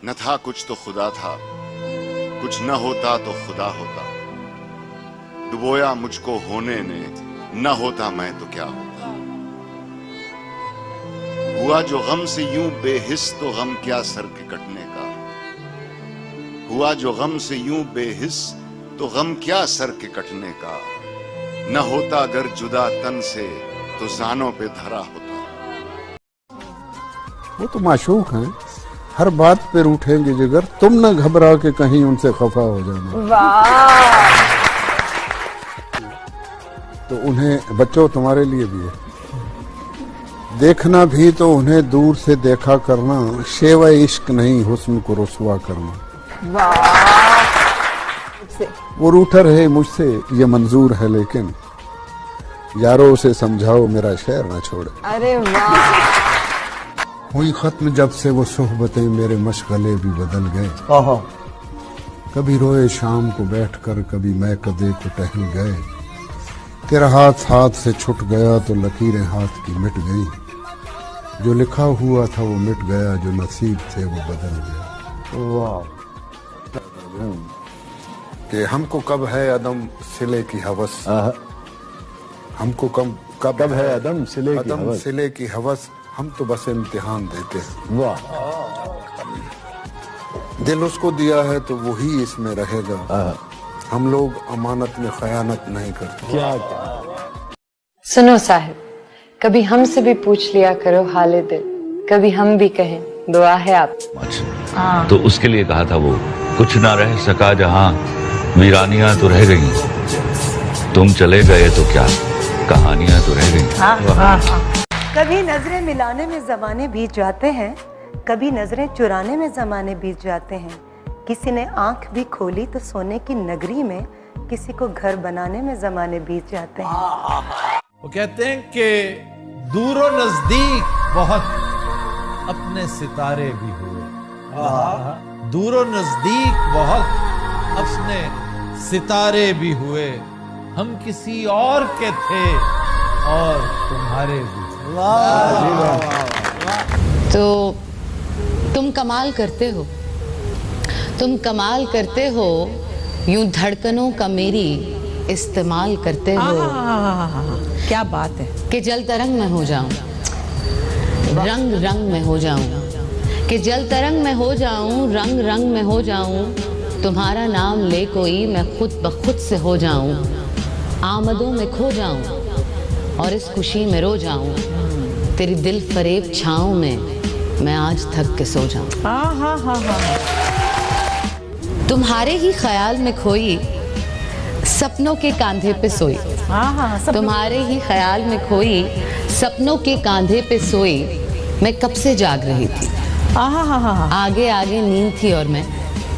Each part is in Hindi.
न था कुछ तो खुदा था, कुछ न होता तो खुदा होता। डुबोया मुझको होने ने, न होता मैं तो क्या होता। हुआ जो गम से यूं बेहिस तो गम क्या सर के कटने का। हुआ जो गम से यूं बेहिस तो गम क्या सर के कटने का। न होता अगर जुदा तन से तो जानों पे धरा होता। वो तो माशूक हैं, हर बात पे रूठेंगे जिगर, तुम न घबरा के कहीं उनसे खफा हो जाना। वाह। तो उन्हें बच्चों तुम्हारे लिए भी है, देखना भी तो उन्हें दूर से देखा करना, शेवा इश्क नहीं हुस्न को रुसवा करना। वाह। वो रूठा रहे मुझसे ये मंजूर है, लेकिन यारो उसे समझाओ मेरा शहर न छोड़े। अरे वाह। हुई खत्म जब से वो सोहबतें, मेरे मशगले भी बदल गए। कभी रोए शाम को बैठकर, कभी मैं कदे को टहल गए। तेरा हाथ हाथ से छूट गया तो लकीरें हाथ की मिट गई। जो लिखा हुआ था वो मिट गया, जो नसीब थे वो बदल गया। वाह। कि हमको कब है अदम सिले की हवस, हमको कब है अदम सिले की हवस, सिले की हवस, हम तो बस इम्तिहान देते हैं। वाह। दिल उसको दिया है तो वही इसमें रहेगा। हम लोग अमानत में खयानत नहीं करते। क्या सुनो साहिब, कभी हमसे भी पूछ लिया करो हाले दिल, कभी हम भी कहें दुआ है आप। तो उसके लिए कहा था वो, कुछ ना रह सका जहां, वीरानियां तो रह गई। तुम चले गए तो क्या, कहानियां तो रह गई। कभी नजरें मिलाने में जमाने बीत जाते हैं, कभी नजरें चुराने में जमाने बीत जाते हैं। किसी ने आंख भी खोली तो सोने की नगरी में, किसी को घर बनाने में जमाने बीत जाते हैं। वो कहते हैं कि दूरों नजदीक बहुत अपने सितारे भी हुए। दूरों नजदीक बहुत अपने सितारे भी हुए। हम किसी और के थे और तुम्हारे भी। तो तुम कमाल करते हो, तुम कमाल करते हो, यूं धड़कनों का मेरी इस्तेमाल करते हो। क्या बात है। कि जल तरंग में हो जाऊं, रंग रंग में हो जाऊं, कि जल तरंग में हो जाऊं, रंग रंग में हो जाऊं। तुम्हारा नाम ले कोई मैं खुद ब खुद से हो जाऊं। आमदों में खो जाऊं और इस खुशी में रो जाऊं। तेरी दिल फरेब छाँव में मैं आज थक के सो जाऊं। तुम्हारे ही ख्याल में खोई, सपनों के कांधे पे सोई। तुम्हारे ही ख्याल में खोई, सपनों के कांधे पे सोई। मैं कब से जाग रही थी, आगे आगे नींद थी और मैं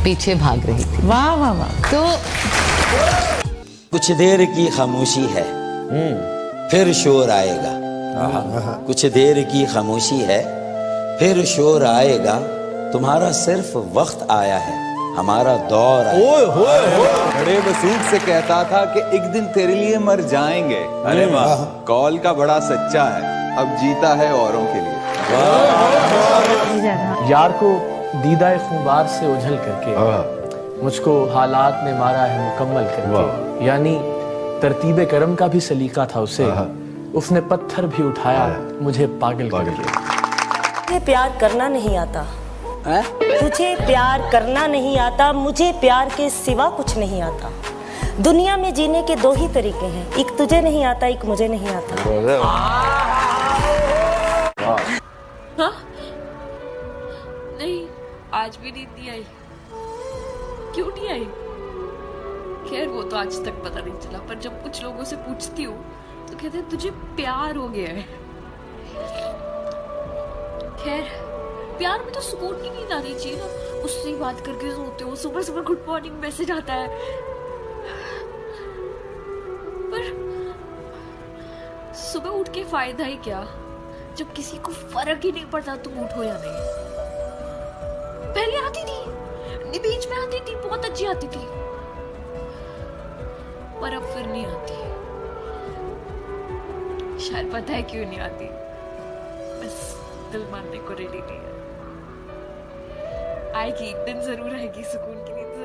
पीछे भाग रही थी। वाह वाह वाह। तो कुछ देर की खामोशी है, फिर शोर आएगा। कुछ देर की खामोशी है, फिर शोर आएगा। तुम्हारा सिर्फ वक्त आया है, हमारा दौर आएगा। बड़े वसूख से कहता था कि एक दिन तेरे लिए मर जाएंगे। अरे वाह, कॉल का बड़ा सच्चा है, अब जीता है औरों के लिए। यार को दीदाए खुबार से उझल करके, मुझको हालात ने मारा है मुकम्मल करके। यानी तरतीबे करम का भी सलीका था उसे, उसने पत्थर भी उठाया मुझे पागल करके। तुझे प्यार करना नहीं आता, तुझे प्यार करना नहीं आता, मुझे प्यार के सिवा कुछ नहीं आता। दुनिया में जीने के दो ही तरीके हैं, एक तुझे नहीं आता, एक मुझे नहीं आता। हाँ? नहीं, आज भी नींद नहीं आई। क्यों नहीं आई? खैर वो तो आज तक पता नहीं चला, पर जब कुछ लोगों से पूछती हूँ तो कहते हैं तुझे प्यार हो गया है। खैर प्यार में तो सुकून की नींद आनी चाहिए ना, उससे ही बात करके सोते हो, सुबह सुबह गुड मॉर्निंग मैसेज आता है। पर सुबह उठ के फायदा ही क्या जब किसी को फर्क ही नहीं पड़ता तुम उठो या नहीं। पहले आती थी, बीच में आती थी, बहुत अच्छी आती थी, पर अब फिर नहीं आती। शायद पता है क्यों नहीं आती, बस दिल मानने को रेडी नहीं है। आएगी, एक दिन जरूर आएगी, सुकून की नींद